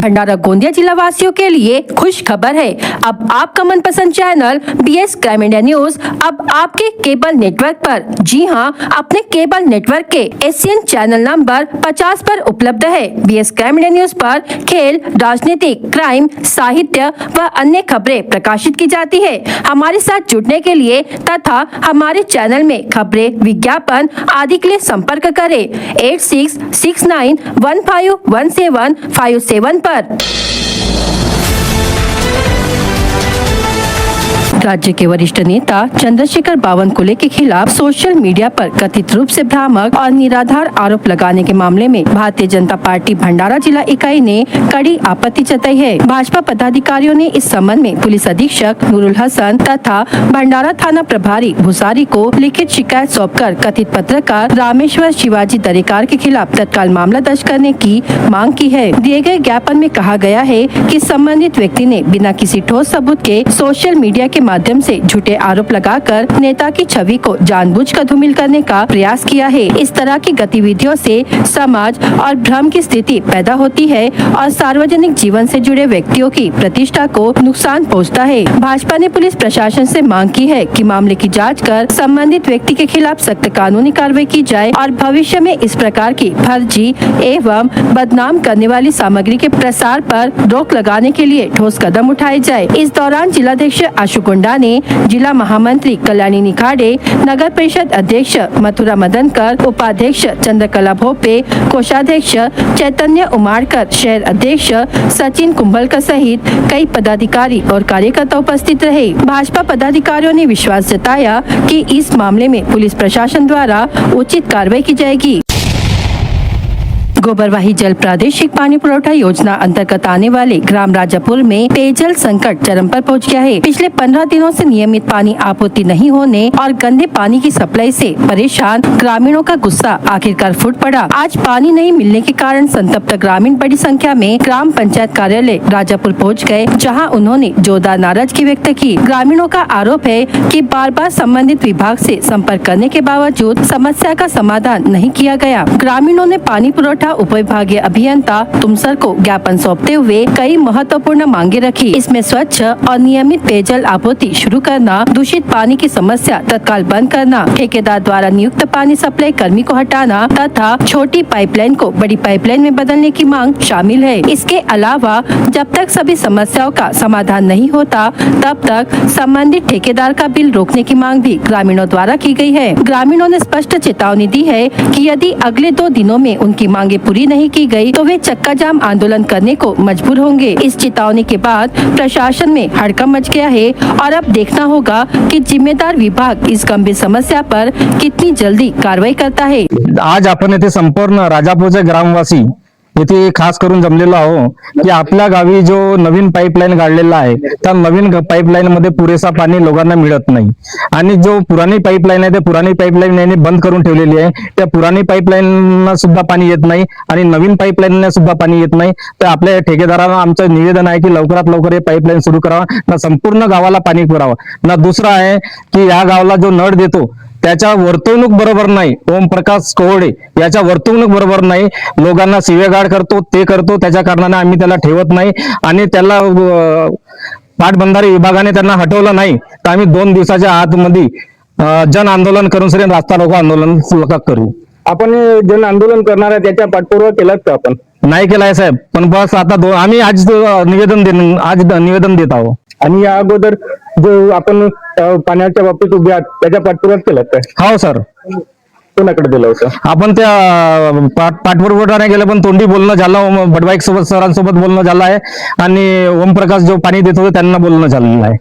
भंडारा गोंदिया जिला वासियों के लिए खुश खबर है। अब आपका मनपसंद channel BS crime India news अब आपके केबल नेटवर्क पर, जी हां, अपने केबल नेटवर्क के एशियन चैनल नंबर 50 पर उपलब्ध है। BS क्राइम इंडिया न्यूज पर खेल, राजनीतिक, क्राइम, साहित्य व अन्य खबरें प्रकाशित की जाती है। हमारे साथ जुड़ने के लिए तथा हमारे चैनल में खबरें, विज्ञापन आदि के लिए संपर्क करें 8669151757 पर। राज्य के वरिष्ठ नेता चंद्रशेखर बावनकुले के खिलाफ सोशल मीडिया पर कथित रूप से भ्रामक और निराधार आरोप लगाने के मामले में भारतीय जनता पार्टी भंडारा जिला इकाई ने कड़ी आपत्ति जताई है। भाजपा पदाधिकारियों ने इस संबंध में पुलिस अधीक्षक नूरुल हसन तथा भंडारा थाना प्रभारी भुसारी को लिखित शिकायत सौंपकर कथित पत्रकार रामेश्वर शिवाजी दरेकर के खिलाफ तत्काल मामला दर्ज करने की मांग की है। दिए गए ज्ञापन में कहा गया है कि संबंधित व्यक्ति ने बिना किसी ठोस सबूत के सोशल मीडिया के माध्यम से झूठे आरोप लगाकर नेता की छवि को जानबूझकर धूमिल करने का प्रयास किया है। इस तरह की गतिविधियों से समाज और भ्रम की स्थिति पैदा होती है और सार्वजनिक जीवन से जुड़े व्यक्तियों की प्रतिष्ठा को नुकसान पहुंचता है। भाजपा ने पुलिस प्रशासन से मांग की है कि मामले की जांच कर संबंधित व्यक्ति के खिलाफ सख्त कानूनी कार्रवाई की जाए और भविष्य में इस प्रकार की फर्जी एवं बदनाम करने वाली सामग्री के प्रसार पर रोक लगाने के लिए ठोस कदम उठाए जाए। इस दौरान जिलाध्यक्ष आशु गुंडा ने जिला महामंत्री कल्याणी निखाड़े, नगर परिषद अध्यक्ष मथुरा मदनकर, उपाध्यक्ष चंद्रकला भोपे, कोषाध्यक्ष चैतन्य उमाड़कर, शहर अध्यक्ष सचिन कुंभलकर सहित कई पदाधिकारी और कार्यकर्ता उपस्थित रहे। भाजपा पदाधिकारियों ने विश्वास जताया कि इस मामले में पुलिस प्रशासन द्वारा उचित कार्रवाई की जाएगी। गोबरवाही जल प्रादेशिक पानी पुरवठा योजना अंतर्गत आने वाले ग्राम राजापुर में पेयजल संकट चरम पर पहुंच गया है। पिछले 15 दिनों से नियमित पानी आपूर्ति नहीं होने और गंदे पानी की सप्लाई से परेशान ग्रामीणों का गुस्सा आखिरकार फूट पड़ा। आज पानी नहीं मिलने के कारण संतप्त ग्रामीण बड़ी संख्या में ग्राम पंचायत कार्यालय राजापुर पहुँच गए, जहाँ उन्होंने जोरदार नाराजगी व्यक्त की। ग्रामीणों का आरोप है कि बार बार संबंधित विभाग से संपर्क करने के बावजूद समस्या का समाधान नहीं किया गया। ग्रामीणों ने पानी पुरवठा उपविभागीय अभियंता तुमसर को ज्ञापन सौंपते हुए कई महत्वपूर्ण मांगे रखी। इसमें स्वच्छ और नियमित पेयजल आपूर्ति शुरू करना, दूषित पानी की समस्या तत्काल बंद करना, ठेकेदार द्वारा नियुक्त पानी सप्लाई कर्मी को हटाना तथा छोटी पाइपलाइन को बड़ी पाइपलाइन में बदलने की मांग शामिल है। इसके अलावा जब तक सभी समस्याओं का समाधान नहीं होता तब तक संबंधित ठेकेदार का बिल रोकने की मांग भी ग्रामीणों द्वारा की गई है। ग्रामीणों ने स्पष्ट चेतावनी दी है कि यदि अगले 2 दिनों में उनकी मांगे पूरी नहीं की गई तो वे चक्का जाम आंदोलन करने को मजबूर होंगे। इस चेतावनी के बाद प्रशासन में हड़कंप मच गया है और अब देखना होगा कि जिम्मेदार विभाग इस गंभीर समस्या पर कितनी जल्दी कार्रवाई करता है। आज आपण येथे संपूर्ण राजापूरचे ग्रामवासी येथे खास करून जमलेलो आहो की आपल्या गावी जो नवीन पाईपलाईन काढलेला आहे त्या नवीन पाईपलाईन मध्ये पुरेसा पाणी लोकांना मिळत नाही आणि जो पुराणी पाईपलाईन आहे ते पुराणी पाईपलाईन यांनी बंद करून ठेवलेली आहे। त्या पुराणी पाईपलाईनना सुद्धा पाणी येत नाही आणि नवीन पाईपलाईनना सुद्धा पाणी येत नाही। तर आपल्या ठेकेदारांना आमचं निवेदन आहे की लवकरात लवकर हे पाईपलाईन सुरू करावा, ना संपूर्ण गावाला पाणी पुरावा, ना दुसरा आहे की या गावाला जो नळ देतो त्याच्या वर्तवणूक बरोबर नाही। ओम प्रकाश कोहडे याच्या वर्तवणूक बरोबर नाही, लोकांना शिवेगाळ करतो, ते करतो, त्याच्या कारणाने आम्ही त्याला ठेवत नाही आणि त्याला पाटबंधारे विभागाने त्यांना हटवलं नाही तर आम्ही 2 दिवसाच्या आतमध्ये जन आंदोलन करून सरी रास्ता रोको आंदोलन करू। आपण जन आंदोलन करणार आहे त्याच्या पाठपुरावा केलात का आपण? नाही केलाय साहेब, पण बस आता आम्ही आज निवेदन देत आहोत। आणि या अगोदर जो आपण पाण्याच्या बाबतीत उभे आहात त्याच्या पाठपुरावा केलात काय? हो सर। कोणाकडे दिलं होतं? आपण त्या पाठपुरावा नाही केलं, पण तोंडी बोलणं झालं, भटवाईक सोबत सरांसोबत बोलणं झालं आहे आणि ओमप्रकाश जो पाणी देत होते त्यांना बोलणं झालेलं आहे।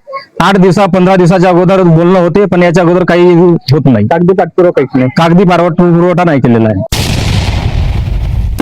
15 दिवसाच्या अगोदर बोलणं होते, पण याच्या अगोदर काही होत नाही। कागदी पाठपुरावा काहीच नाही, कागदी पाठपुरावा नाही केलेला आहे।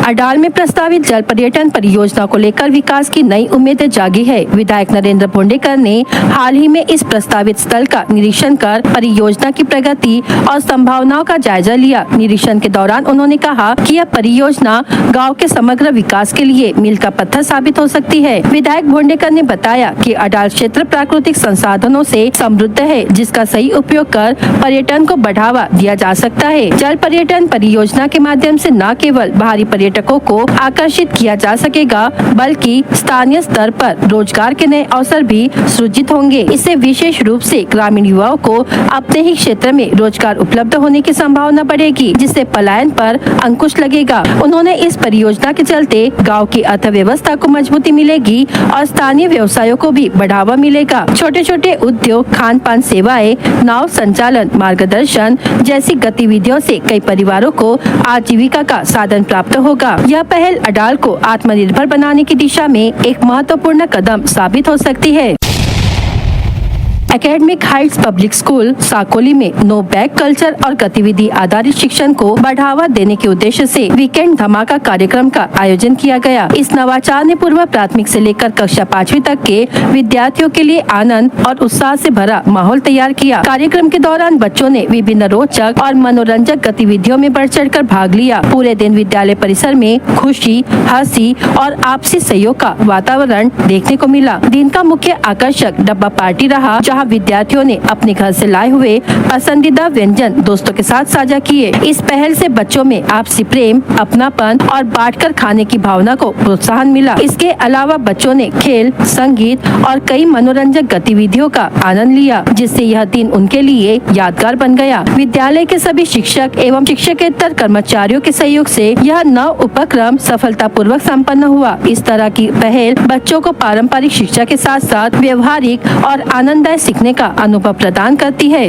अडाल में प्रस्तावित जल पर्यटन परियोजना को लेकर विकास की नई उम्मीदें जागी है। विधायक नरेंद्र भोंडेकर ने हाल ही में इस प्रस्तावित स्थल का निरीक्षण कर परियोजना की प्रगति और संभावनाओं का जायजा लिया। निरीक्षण के दौरान उन्होंने कहा कि यह परियोजना गांव के समग्र विकास के लिए मील का पत्थर साबित हो सकती है। विधायक भोंडेकर ने बताया कि अडाल क्षेत्र प्राकृतिक संसाधनों से समृद्ध है, जिसका सही उपयोग कर पर्यटन को बढ़ावा दिया जा सकता है। जल पर्यटन परियोजना के माध्यम से न केवल बाहरी पर्यटन पर्यटकों को आकर्षित किया जा सकेगा, बल्कि स्थानीय स्तर पर रोजगार के नए अवसर भी सृजित होंगे। इससे विशेष रूप से ग्रामीण युवाओं को अपने ही क्षेत्र में रोजगार उपलब्ध होने की संभावना बढ़ेगी, जिससे पलायन पर अंकुश लगेगा। उन्होंने इस परियोजना के चलते गाँव की अर्थव्यवस्था को मजबूती मिलेगी और स्थानीय व्यवसायों को भी बढ़ावा मिलेगा। छोटे छोटे उद्योग, खान पान सेवाएं, नाव संचालन, मार्गदर्शन जैसी गतिविधियों से कई परिवारों को आजीविका का साधन प्राप्त होगा। यह पहल अडाल को आत्मनिर्भर बनाने की दिशा में एक महत्वपूर्ण कदम साबित हो सकती है। Academic Heights public school Sakoli में नो बैग कल्चर और गतिविधि आधारित शिक्षण को बढ़ावा देने के उद्देश्य से वीकेंड धमाका कार्यक्रम का आयोजन किया गया। इस नवाचार ने पूर्व प्राथमिक से लेकर कक्षा 5वीं तक के विद्यार्थियों के लिए आनंद और उत्साह से भरा माहौल तैयार किया। कार्यक्रम के दौरान बच्चों ने विभिन्न रोचक और मनोरंजक गतिविधियों में बढ़ चढ़ कर भाग लिया। पूरे दिन विद्यालय परिसर में खुशी, हंसी और आपसी सहयोग का वातावरण देखने को मिला। दिन का मुख्य आकर्षक डब्बा पार्टी रहा, जहाँ विद्यार्थियों ने अपने घर से लाए हुए पसंदीदा व्यंजन दोस्तों के साथ साझा किए। इस पहल से बच्चों में आपसी प्रेम, अपनापन और बांटकर खाने की भावना को प्रोत्साहन मिला। इसके अलावा बच्चों ने खेल, संगीत और कई मनोरंजक गतिविधियों का आनंद लिया, जिससे यह दिन उनके लिए यादगार बन गया। विद्यालय के सभी शिक्षक एवं शिक्षकेतर कर्मचारियों के सहयोग से यह नव उपक्रम सफलतापूर्वक संपन्न हुआ। इस तरह की पहल बच्चों को पारंपरिक शिक्षा के साथ साथ व्यवहारिक और आनंददायक सीखने का अनुभव प्रदान करती है।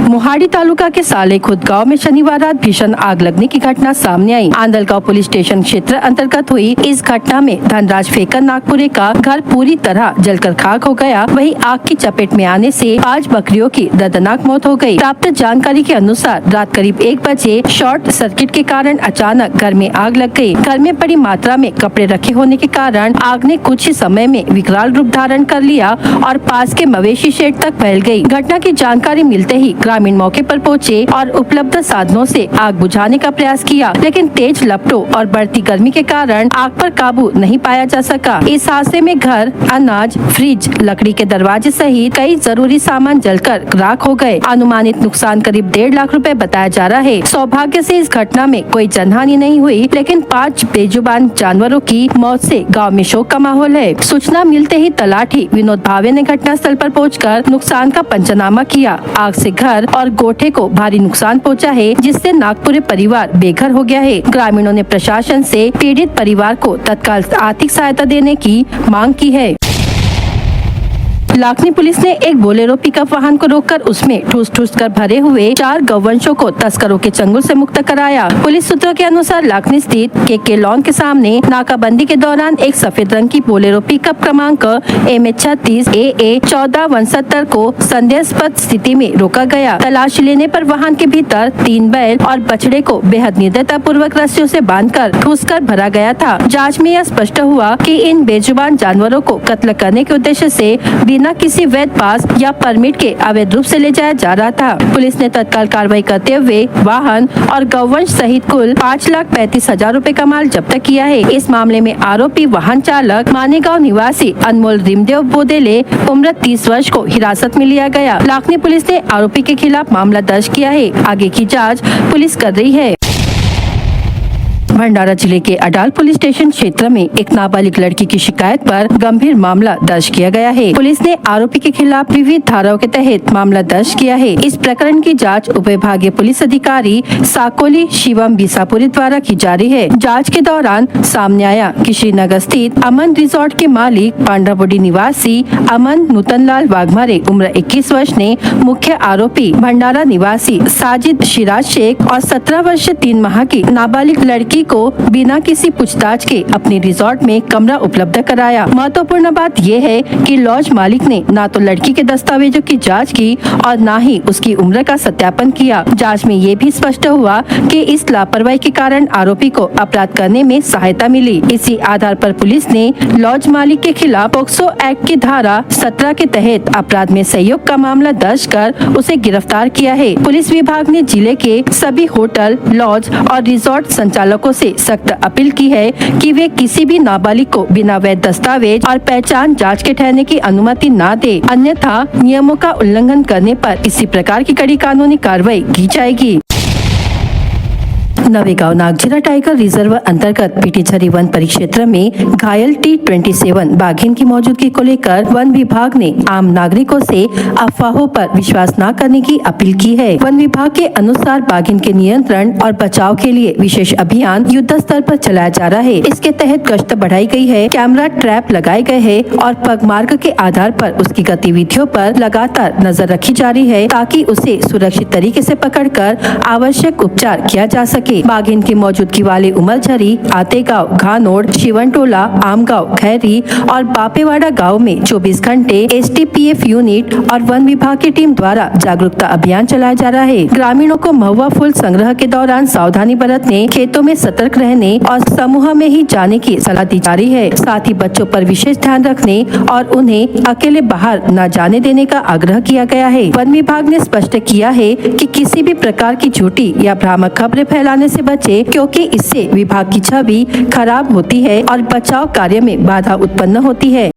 मोहाड़ी तालुका के साले खुद गांव में शनिवार रात भीषण आग लगने की घटना सामने आई। आंदलगांव पुलिस स्टेशन क्षेत्र अंतर्गत हुई इस घटना में धनराज फेकर नागपुरे का घर पूरी तरह जलकर खाक हो गया। वहीं आग की चपेट में आने से 5 बकरियों की दर्दनाक मौत हो गई। प्राप्त जानकारी के अनुसार रात करीब 1 बजे शॉर्ट सर्किट के कारण अचानक घर में आग लग गई। घर में बड़ी मात्रा में कपड़े रखे होने के कारण आग ने कुछ ही समय में विकराल रूप धारण कर लिया और पास के मवेशी शेड तक फैल गई। घटना की जानकारी मिलते ही ग्रामीण मौके पर पहुंचे और उपलब्ध साधनों से आग बुझाने का प्रयास किया, लेकिन तेज लपटों और बढ़ती गर्मी के कारण आग पर काबू नहीं पाया जा सका। इस हादसे में घर, अनाज, फ्रिज, लकड़ी के दरवाजे सहित कई जरूरी सामान जलकर राख हो गए। अनुमानित नुकसान करीब 1.5 लाख रुपए बताया जा रहा है। सौभाग्य से इस घटना में कोई जनहानि नहीं हुई, लेकिन 5 बेजुबान जानवरों की मौत से गाँव में शोक का माहौल है। सूचना मिलते ही तलाठी विनोद भावे ने घटना स्थल पर पहुंचकर नुकसान का पंचनामा किया। आग से घर और गोठे को भारी नुकसान पहुंचा है, जिससे नागपुरे परिवार बेघर हो गया है। ग्रामीणों ने प्रशासन से पीड़ित परिवार को तत्काल आर्थिक सहायता देने की मांग की है। लाखनी पुलिस ने एक बोलेरो पिकअप वाहन को रोककर उसमें ठूस कर भरे हुए 4 गौवंशों को तस्करों के चंगुल से मुक्त कराया। पुलिस सूत्रों के अनुसार लाखनी स्थित के लॉन के सामने नाकाबंदी के दौरान एक सफेद रंग की बोलेरो पिकअप क्रमांक MH36 AA 1469 को संदेहास्पद स्थिति में रोका गया। तलाशी लेने पर वाहन के भीतर 3 बैल और बछड़े को बेहद निर्दयता पूर्वक रस्सियों से बांधकर ठूस कर भरा गया था। जाँच में यह स्पष्ट हुआ कि इन बेजुबान जानवरों को कत्ल करने के उद्देश्य से बिना किसी वैध पास या परमिट के अवैध रूप से ले जाया जा रहा था। पुलिस ने तत्काल कार्रवाई करते हुए वाहन और गौवंश सहित कुल 5,35,000 रुपए का माल जब्त किया है। इस मामले में आरोपी वाहन चालक मानेगांव निवासी अनमोल रिमदेव बोदेले उम्र 30 वर्ष को हिरासत में लिया गया। लाखनी पुलिस ने आरोपी के खिलाफ मामला दर्ज किया है। आगे की जाँच पुलिस कर रही है। भंडारा जिले के अडाल पुलिस स्टेशन क्षेत्र में एक नाबालिग लड़की की शिकायत पर गंभीर मामला दर्ज किया गया है। पुलिस ने आरोपी के खिलाफ विविध धाराओं के तहत मामला दर्ज किया है। इस प्रकरण की जांच उपविभागीय पुलिस अधिकारी साकोली शिवम बिसापुरी द्वारा की जा रही है। जांच के दौरान सामने आया कि श्रीनगर स्थित अमन रिजॉर्ट के मालिक पांड्राबोडी निवासी अमन नूतनलाल वाघमारे उम्र 21 वर्ष ने मुख्य आरोपी भंडारा निवासी साजिद शिराज शेख और 17 वर्ष 3 माह की नाबालिग लड़की को बिना किसी पूछताछ के अपने रिजॉर्ट में कमरा उपलब्ध कराया। महत्वपूर्ण बात यह है कि लॉज मालिक ने न तो लड़की के दस्तावेजों की जांच की और न ही उसकी उम्र का सत्यापन किया। जांच में ये भी स्पष्ट हुआ कि इस लापरवाही के कारण आरोपी को अपराध करने में सहायता मिली। इसी आधार पर पुलिस ने लॉज मालिक के खिलाफ पोक्सो एक्ट की धारा 17 के तहत अपराध में सहयोग का मामला दर्ज कर उसे गिरफ्तार किया है। पुलिस विभाग ने जिले के सभी होटल, लॉज और रिजॉर्ट संचालकों से सख्त अपील की है कि वे किसी भी नाबालिग को बिना वैध दस्तावेज और पहचान जांच के ठहरने की अनुमति न दे, अन्यथा नियमों का उल्लंघन करने पर इसी प्रकार की कड़ी कानूनी कार्रवाई की जाएगी। नवेगांव नागझिरा टाइगर रिजर्व अंतर्गत पीटीझरी वन परिक्षेत्र में घायल T27 बाघिन की मौजूदगी को लेकर वन विभाग ने आम नागरिकों से अफवाहों पर विश्वास न करने की अपील की है। वन विभाग के अनुसार बाघिन के नियंत्रण और बचाव के लिए विशेष अभियान युद्ध स्तर पर चलाया जा रहा है। इसके तहत गश्त बढ़ाई गई है, कैमरा ट्रैप लगाए गए हैं और पगमार्ग के आधार पर उसकी गतिविधियों पर लगातार नजर रखी जा रही है ताकि उसे सुरक्षित तरीके से पकड़कर आवश्यक उपचार किया जा सके। बाघिन की मौजूदगी वाले उमरझरी, आतेगांव, घानोड़, शिवनटोला, आमगांव, खैरी और बापेवाड़ा गांव में 24 घंटे STPF यूनिट और वन विभाग की टीम द्वारा जागरूकता अभियान चलाया जा रहा है। ग्रामीणों को महुआ फूल संग्रह के दौरान सावधानी बरतने, खेतों में सतर्क रहने और समूह में ही जाने की सलाह दी जा रही है। साथ ही बच्चों पर विशेष ध्यान रखने और उन्हें अकेले बाहर न जाने देने का आग्रह किया गया है। वन विभाग ने स्पष्ट किया है कि किसी भी प्रकार की झूठी या भ्रामक खबरें फैलाने से बचे, क्योंकि इससे विभाग की छवि खराब होती है और बचाव कार्य में बाधा उत्पन्न होती है।